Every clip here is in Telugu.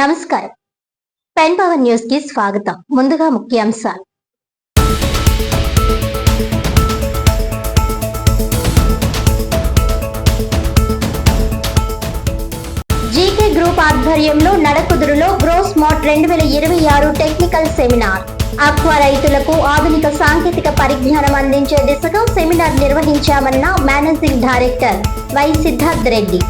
నమస్కారం. పెన్ పవర్ న్యూస్ కి స్వాగతం. ముందుగా ముఖ్యాంశాలు. జీకే గ్రూప్ ఆధ్వర్యంలో నడకుదురులో గ్రోస్ మోట్ 2026 టెక్నికల్ సెమినార్. ఆక్వా రైతులకు ఆధునిక సాంకేతిక పరిజ్ఞానం అందించే దిశగా సెమినార్ నిర్వహించామన్న managing director Y Siddharth Reddy.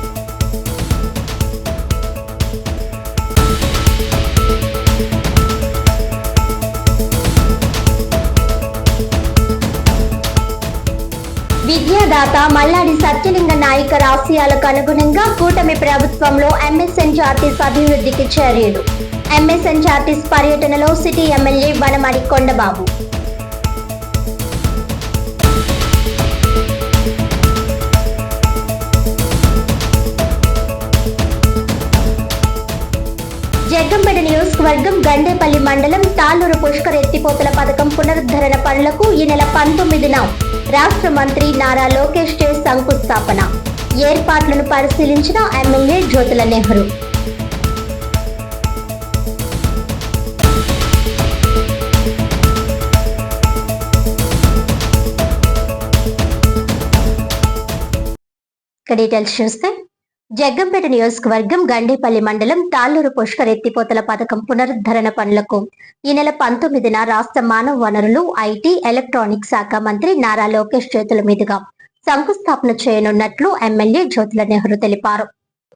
విద్యాదాత మల్లాడి సత్యలింగ నాయకర్ ఆశయాలకు అనుగుణంగా కూటమి ప్రభుత్వంలో ఎంఎస్ఎన్ఆర్టీస్ అభివృద్ధికి చర్యలు. ఎంఎస్ఎన్ఆర్టీస్ పర్యటనలో సిటీ ఎమ్మెల్యే వనమాడి కొండబాబు. జగ్గంపేట నియోజకవర్గం గండేపల్లి మండలం తాళ్లూరు పుష్కర్ ఎత్తిపోతల పథకం పునరుద్ధరణ పనులకు ఈ నెల 19న రాష్ట్ర మంత్రి నారా లోకేష్ శంకుస్థాపన. ఏర్పాట్లను పరిశీలించిన ఎమ్మెల్యే జ్యోతుల నెహ్రూ. డీటెయిల్స్ చూస్తే జగ్గంపేట నియోజకవర్గం గండేపల్లి మండలం తాళ్లూరు పుష్కర్ ఎత్తిపోతల పథకం పునరుద్ధరణ పనులకు ఈ నెల 19న రాష్ట్ర మానవ వనరులు, ఐటీ, ఎలక్ట్రానిక్స్ శాఖ మంత్రి నారా లోకేష్ చేతుల మీదుగా శంకుస్థాపన చేయనున్నట్లు ఎమ్మెల్యే జ్యోతుల నెహ్రూ తెలిపారు.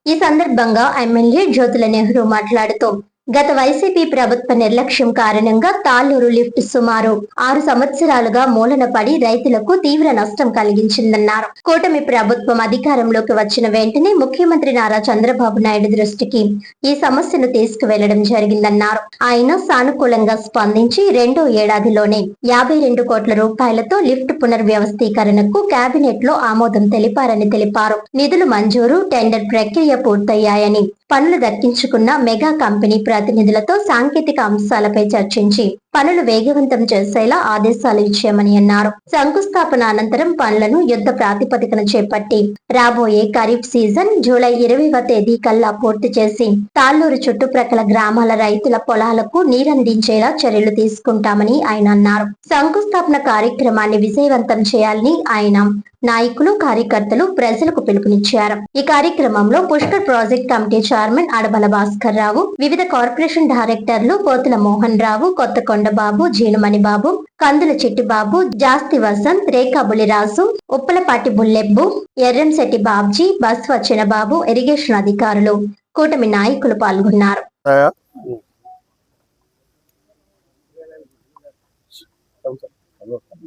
ఈ సందర్భంగా ఎమ్మెల్యే జ్యోతుల నెహ్రూ మాట్లాడుతూ గత వైసీపీ ప్రభుత్వ నిర్లక్ష్యం కారణంగా తాళ్లూరు లిఫ్ట్ సుమారు 6 సంవత్సరాలుగా మూలన పడి రైతులకు తీవ్ర నష్టం కలిగించిందన్నారు. కూటమి ప్రభుత్వం అధికారంలోకి వచ్చిన వెంటనే ముఖ్యమంత్రి నారా చంద్రబాబు నాయుడు దృష్టికి ఈ సమస్యను తీసుకువెళ్లడం జరిగిందన్నారు. ఆయన సానుకూలంగా స్పందించి 2వ ఏడాదిలోనే 52 కోట్ల రూపాయలతో లిఫ్ట్ పునర్వ్యవస్థీకరణకు కేబినెట్ లో ఆమోదం తెలిపారని తెలిపారు. నిధులు మంజూరు, టెండర్ ప్రక్రియ పూర్తయ్యాయని, పనులు దక్కించుకున్న మెగా కంపెనీ ప్రతినిధులతో సాంకేతిక అంశాలపై చర్చించి పనులు వేగవంతం చేసేలా ఆదేశాలు ఇచ్చామని అన్నారు. శంకుస్థాపన అనంతరం పనులను యుద్ధ ప్రాతిపదికన చేపట్టి రాబోయే ఖరీఫ్ సీజన్ జూలై 20వ తేదీ కల్లా పూర్తి చేసి తాళ్లూరు చుట్టుప్రక్కల గ్రామాల రైతుల పొలాలకు నీరందించేలా చర్యలు తీసుకుంటామని ఆయన అన్నారు. శంకుస్థాపన కార్యక్రమాన్ని విజయవంతం చేయాలని ఆయన నాయకులు, కార్యకర్తలు ప్రజలకు పిలుపునిచ్చారు. ఈ కార్యక్రమంలో Pushkar project committee chairman Adabala Bhaskar Rao, వివిధ కార్పొరేషన్ డైరెక్టర్లు పోతుల మోహన్ రావు, కొత్తకొండబాబు, జీనుమణి బాబు, కందుల చిట్టిబాబు, జాస్తి వసంత్, రేఖాబులి రాజు, ఉప్పలపాటి బుల్లెబ్బు, ఎర్రంశెట్టి బాబ్జీ, బస్వచ్చిన బాబు, ఇరిగేషన్ అధికారులు, కూటమి నాయకులు పాల్గొన్నారు.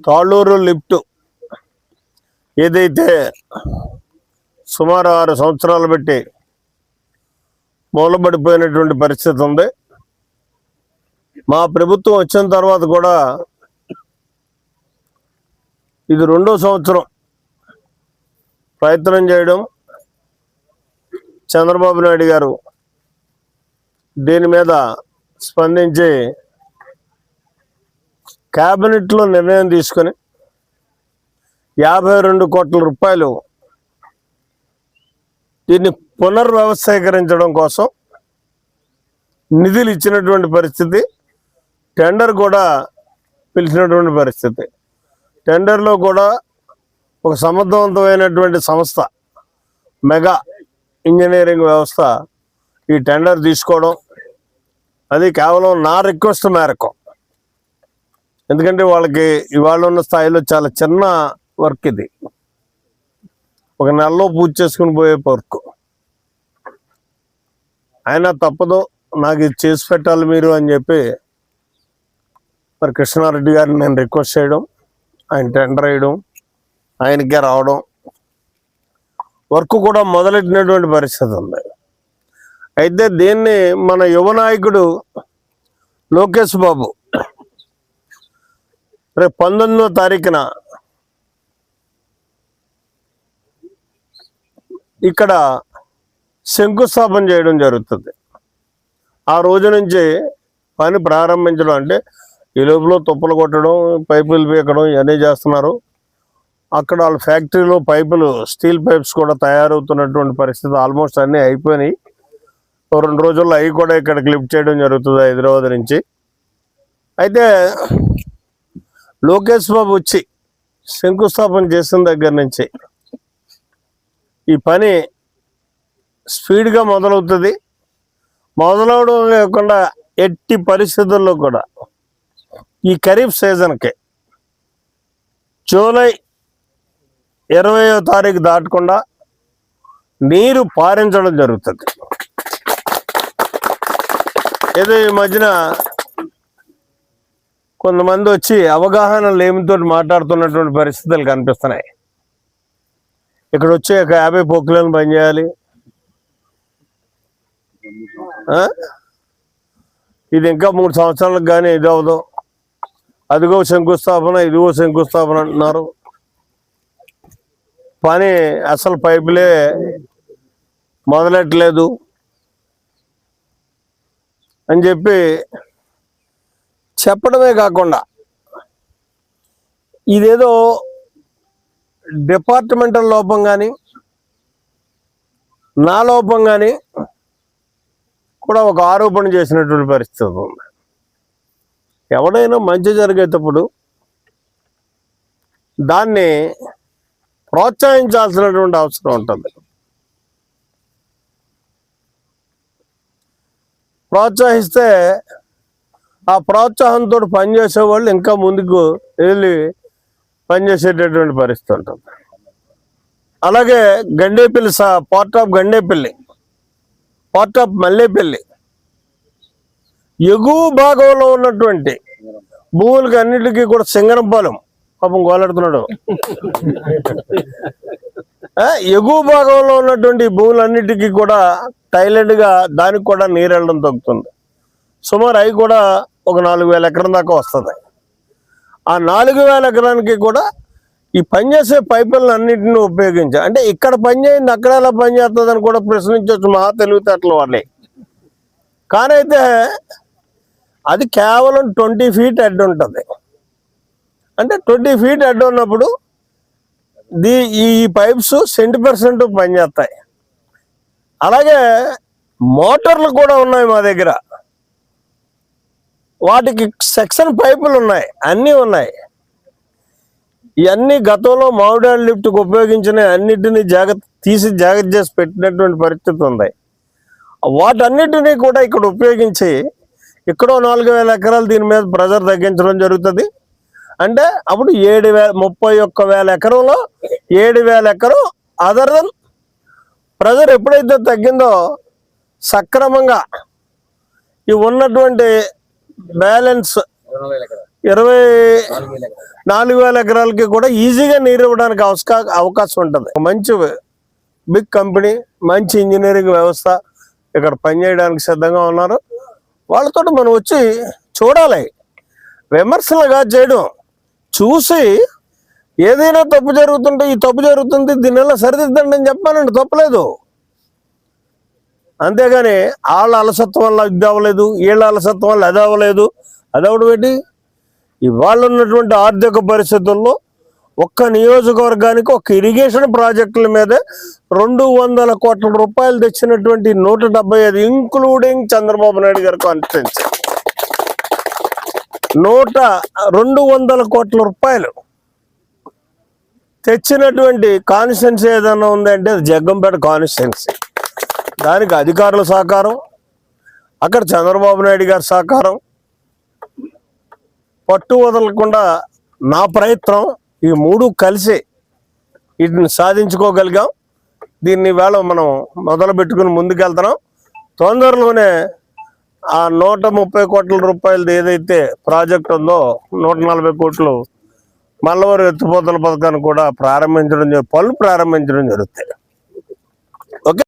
తాళ్లూరు లిఫ్ట్ ఏదైతే సుమారు 6 సంవత్సరాలు బట్టి మూలబడిపోయినటువంటి పరిస్థితి ఉంది. మా ప్రభుత్వం వచ్చిన తర్వాత కూడా ఇది 2వ సంవత్సరం ప్రయత్నం చేయడం. చంద్రబాబు నాయుడు గారు దీని మీద స్పందించి క్యాబినెట్లో నిర్ణయం తీసుకొని 52 కోట్ల రూపాయలు దీన్ని పునర్వ్యవస్థీకరించడం కోసం నిధులు ఇచ్చినటువంటి పరిస్థితి. టెండర్ కూడా పిలిచినటువంటి పరిస్థితి. టెండర్లో కూడా ఒక సమర్థవంతమైనటువంటి సంస్థ మెగా ఇంజనీరింగ్ వ్యవస్థ ఈ టెండర్ తీసుకోవడం, అది కేవలం నా రిక్వెస్ట్ మేరకు. ఎందుకంటే వాళ్ళకి ఇవాళ ఉన్న స్థాయిలో చాలా చిన్న వర్క్, ఇది ఒక నెలలో పూర్తి చేసుకుని పోయే వర్క్. అయినా తప్పదు, నాకు ఇది చేసి పెట్టాలి మీరు అని చెప్పి మరి కృష్ణారెడ్డి గారిని నేను రిక్వెస్ట్ చేయడం, ఆయన టెండర్ వేయడం, ఆయనకే రావడం, వర్క్ కూడా మొదలెట్టినటువంటి పరిస్థితి ఉంది. అయితే దీన్ని మన యువ నాయకుడు లోకేష్ బాబు రేపు 19వ తారీఖున ఇక్కడ శంకుస్థాపన చేయడం జరుగుతుంది. ఆ రోజు నుంచి పని ప్రారంభించడం, అంటే ఈ లోపల తుప్పలు కొట్టడం, పైపులు పీకడం ఇవన్నీ చేస్తున్నారు. అక్కడ వాళ్ళ ఫ్యాక్టరీలో పైపులు, స్టీల్ పైప్స్ కూడా తయారవుతున్నటువంటి పరిస్థితి ఆల్మోస్ట్ అన్నీ అయిపోయినాయి. 2 రోజుల్లో అవి కూడా ఇక్కడికి లిఫ్ట్ చేయడం జరుగుతుంది హైదరాబాద్ నుంచి. అయితే లోకేష్ బాబు వచ్చి శంకుస్థాపన చేసిన దగ్గర నుంచి ఈ పని స్పీడ్గా మొదలవుతుంది. మొదలవడం కాకుండా ఎట్టి పరిస్థితుల్లో కూడా ఈ ఖరీఫ్ సీజన్కి జూలై 20వ తారీఖు దాటకుండా నీరు పారించడం జరుగుతుంది. ఏదో ఈ మధ్యన కొంతమంది వచ్చి అవగాహన లేమితో మాట్లాడుతున్నటువంటి పరిస్థితులు కనిపిస్తున్నాయి. ఇక్కడ వచ్చి ఒక 50 పొక్కులను పనిచేయాలి, ఇది ఇంకా 3 సంవత్సరాలకు కానీ ఇది అవ్వదు, అదిగో శంకుస్థాపన ఇదిగో శంకుస్థాపన అంటున్నారు. పని అసలు పైపులే మొదలెట్టలేదు అని చెప్పి చెప్పడమే కాకుండా ఇదేదో డిపార్ట్మెంటల్ లోపం కానీ నా లోపం కానీ కూడా ఒక ఆరోపణ చేసినటువంటి పరిస్థితి ఉంది. ఎవడైనా మంచి జరిగేటప్పుడు దాన్ని ప్రోత్సహించాల్సినటువంటి అవసరం ఉంటుంది. ప్రోత్సహిస్తే ఆ ప్రోత్సాహంతో పనిచేసే వాళ్ళు ఇంకా ముందుకు వెళ్ళి పనిచేసేటటువంటి పరిస్థితి ఉంటుంది. అలాగే Gandepalli port of Gandepalli, port of Mallepally ఎగువ భాగంలో ఉన్నటువంటి భూములకి అన్నిటికీ కూడా సింగరంపాలెం పాపం గోలాడుతున్నాడు. ఎగువ భాగంలో ఉన్నటువంటి భూములన్నిటికీ కూడా టైలెంట్గా దానికి కూడా నీరు వెళ్ళడం తగ్గుతుంది. సుమారు అవి కూడా ఒక 4,000 ఎకరం దాకా వస్తుంది. ఆ 4,000 ఎకరానికి కూడా ఈ పనిచేసే పైపులను అన్నింటినీ ఉపయోగించి, అంటే ఇక్కడ పనిచేయింది అక్కడ ఎలా పనిచేస్తుందని కూడా ప్రశ్నించవచ్చు మహా తెలివితేటలు వాళ్ళే. కానీ అయితే అది కేవలం 20 feet హెడ్ ఉంటుంది. అంటే 20 feet హెడ్ ఉన్నప్పుడు ఈ పైప్స్ 70% పనిచేస్తాయి. అలాగే మోటార్లు కూడా ఉన్నాయి మా దగ్గర, వాటికి సెక్షన్ పైపులు ఉన్నాయి, అన్నీ ఉన్నాయి. ఇవన్నీ గతంలో మామిడాళ్ళ లిఫ్ట్కి ఉపయోగించిన అన్నిటినీ జాగ్రత్త చేసి పెట్టినటువంటి పరిస్థితి ఉంది. వాటన్నిటినీ కూడా ఇక్కడ ఉపయోగించి ఇక్కడో 4,000 ఎకరాలు దీని మీద ప్రెజర్ తగ్గించడం జరుగుతుంది. అంటే అప్పుడు 31,000 ఎకరంలో 7,000 ఎకరం అదర్ దెన్ ప్రెజర్ ఎప్పుడైతే తగ్గిందో సక్రమంగా ఈ ఉన్నటువంటి బ్యాలెన్స్ 24,000 ఎకరాలకి కూడా ఈజీగా నీరు ఇవ్వడానికి అవకాశం ఉంటుంది. మంచి బిగ్ కంపెనీ, మంచి ఇంజనీరింగ్ వ్యవస్థ ఇక్కడ పనిచేయడానికి సిద్ధంగా ఉన్నారు. వాళ్ళతో మనం వచ్చి చూడాలి, విమర్శలుగా చేయడం, చూసి ఏదైనా తప్పు జరుగుతుంటే ఈ తప్పు జరుగుతుంది దీనివల్ల సరిదిద్దండి అని చెప్పానండి, తప్పలేదు. అంతేగాని వాళ్ళ అలసత్వం వల్ల ఇది అవ్వలేదు, వీళ్ళ అలసత్వం వల్ల అది అవ్వలేదు, అది అవడం ఏంటి? ఇవాళ ఉన్నటువంటి ఆర్థిక పరిస్థితుల్లో ఒక్క నియోజకవర్గానికి ఒక ఇరిగేషన్ ప్రాజెక్టుల మీద 200 కోట్ల రూపాయలు తెచ్చినటువంటి 175 ఇంక్లూడింగ్ చంద్రబాబు నాయుడు గారి కాన్స్టిట్యున్సీ 200 కోట్ల రూపాయలు తెచ్చినటువంటి కాన్స్టిట్యున్సీ ఏదైనా ఉందంటే అది జగ్గంపేట కాన్స్టిట్యున్సీ. దానికి అధికారుల సహకారం, అక్కడ చంద్రబాబు నాయుడు గారి సహకారం, పట్టు వదలకుండా నా ప్రయత్నం, ఈ 3 కలిసి వీటిని సాధించుకోగలిగాం. దీన్ని వేళ మనం మొదలు పెట్టుకుని ముందుకెళ్తున్నాం. తొందరలోనే ఆ 130 కోట్ల రూపాయలది ఏదైతే ప్రాజెక్ట్ ఉందో 140 కోట్లు మల్లవరం ఎత్తిపోతల పథకాన్ని కూడా పనులు ప్రారంభించడం జరుగుతాయి. ఓకే.